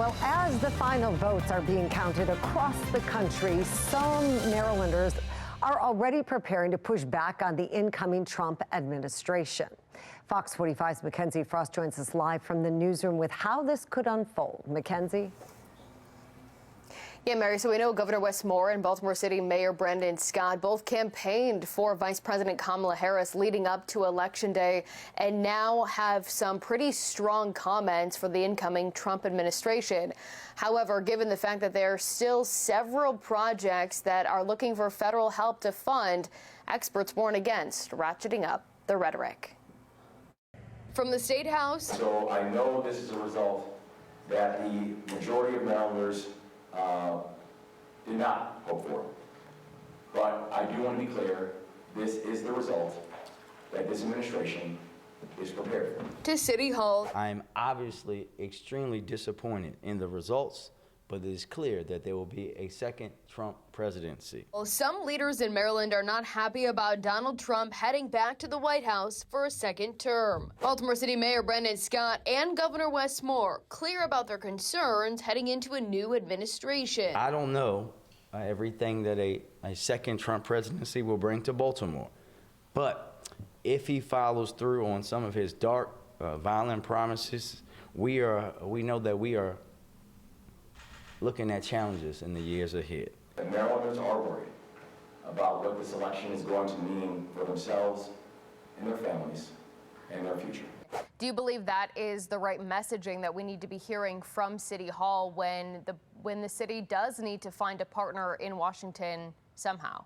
Well, as the final votes are being counted across the country, some Marylanders are already preparing to push back on the incoming Trump administration. Fox 45's Mackenzie Frost joins us live from the newsroom with how this could unfold. Mackenzie? Yeah, Mary, so we know Governor Wes Moore and Baltimore City Mayor Brandon Scott both campaigned for Vice President Kamala Harris leading up to Election Day and now have some pretty strong comments for the incoming Trump administration. However, given the fact that there are still several projects that are looking for federal help to fund, experts warn against ratcheting up the rhetoric. From the State House. So I know this is a result that the majority of Marylanders did not hope for. But I do want to be clear, this is the result that this administration is prepared for. To City Hall. I'm obviously extremely disappointed in the results, but it is clear that there will be a second Trump presidency. Well, some leaders in Maryland are not happy about Donald Trump heading back to the White House for a second term. Baltimore City Mayor Brandon Scott and Governor Wes Moore clear about their concerns heading into a new administration. I don't know everything that a second Trump presidency will bring to Baltimore, but if he follows through on some of his dark, violent promises, we know that we are looking at challenges in the years ahead. The Marylanders are worried about what this election is going to mean for themselves and their families and their future. Do you believe that is the right messaging that we need to be hearing from City Hall when the city does need to find a partner in Washington somehow?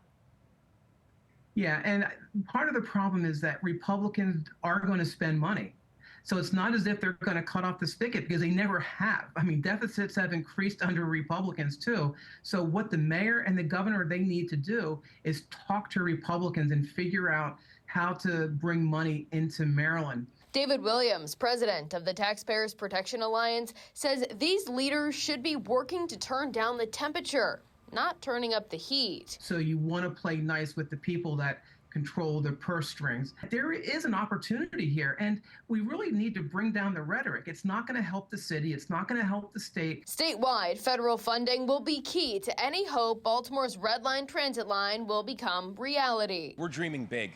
Yeah, and part of the problem is that Republicans are going to spend money. So it's not as if they're going to cut off the spigot, because they never have. I mean, deficits have increased under Republicans too. So what the mayor and the governor, they need to do is talk to Republicans and figure out how to bring money into Maryland. David Williams, president of the Taxpayers Protection Alliance, says these leaders should be working to turn down the temperature, not turning up the heat. So you want to play nice with the people that control the purse strings. There is an opportunity here, and we really need to bring down the rhetoric. It's not going to help the city. It's not going to help the state. Statewide federal funding will be key to any hope Baltimore's Red Line transit line will become reality. We're dreaming big,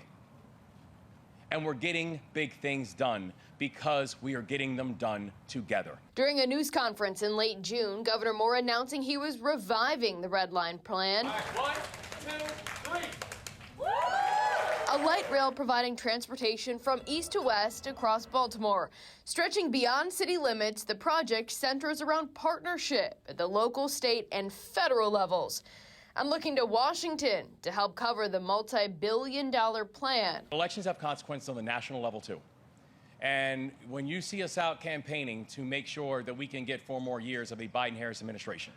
and we're getting big things done because we are getting them done together. During a news conference in late June, Governor Moore announcing he was reviving the Red Line plan. All right, 1, 2, 3. A light rail providing transportation from east to west across Baltimore. Stretching beyond city limits, the project centers around partnership at the local, state, and federal levels. I'm looking to Washington to help cover the multi-billion-dollar plan. Elections have consequences on the national level, too. And when you see us out campaigning to make sure that we can get 4 more years of a Biden-Harris administration,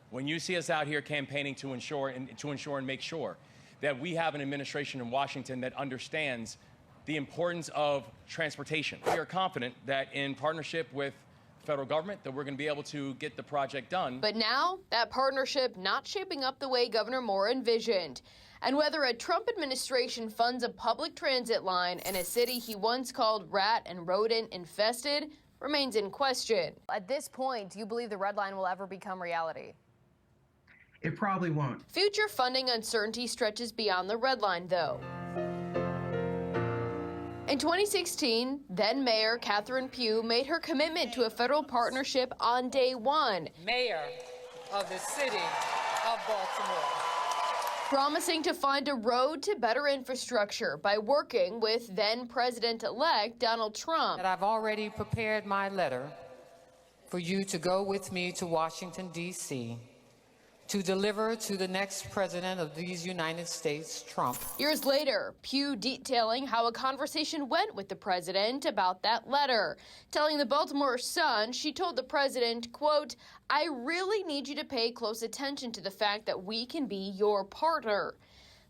when you see us out here campaigning to ensure and make sure that we have an administration in Washington that understands the importance of transportation. We are confident that in partnership with the federal government that we're going to be able to get the project done. But now that partnership not shaping up the way Governor Moore envisioned. And whether a Trump administration funds a public transit line in a city he once called rat and rodent infested remains in question. At this point, do you believe the Red Line will ever become reality? It probably won't. Future funding uncertainty stretches beyond the Red Line, though. In 2016, then Mayor Catherine Pugh made her commitment to a federal partnership on day one. Mayor of the city of Baltimore. Promising to find a road to better infrastructure by working with then President-elect Donald Trump. I've already prepared my letter for you to go with me to Washington, D.C., to deliver to the next president of these United States, Trump. Years later, Pugh detailing how a conversation went with the president about that letter, telling the Baltimore Sun she told the president, quote, "I really need you to pay close attention to the fact that we can be your partner."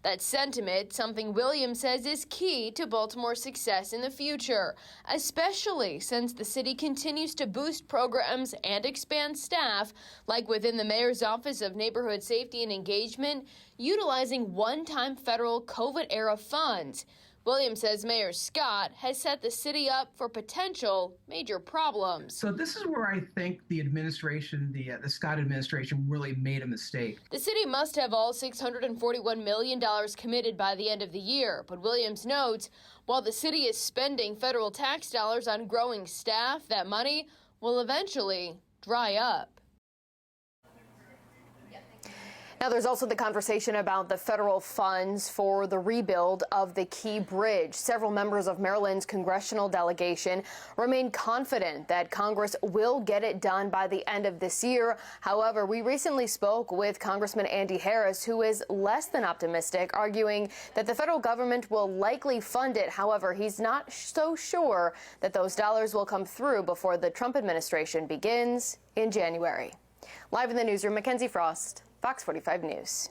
That sentiment, something Williams says is key to Baltimore's success in the future, especially since the city continues to boost programs and expand staff, like within the Mayor's Office of Neighborhood Safety and Engagement, utilizing one-time federal COVID-era funds, Williams says Mayor Scott has set the city up for potential major problems. So this is where I think the administration, the Scott administration, really made a mistake. The city must have all $641 million committed by the end of the year, but Williams notes while the city is spending federal tax dollars on growing staff, that money will eventually dry up. Now, there's also the conversation about the federal funds for the rebuild of the Key Bridge. Several members of Maryland's congressional delegation remain confident that Congress will get it done by the end of this year. However, we recently spoke with Congressman Andy Harris, who is less than optimistic, arguing that the federal government will likely fund it. However, he's not so sure that those dollars will come through before the Trump administration begins in January. Live in the newsroom, Mackenzie Frost, Fox 45 News.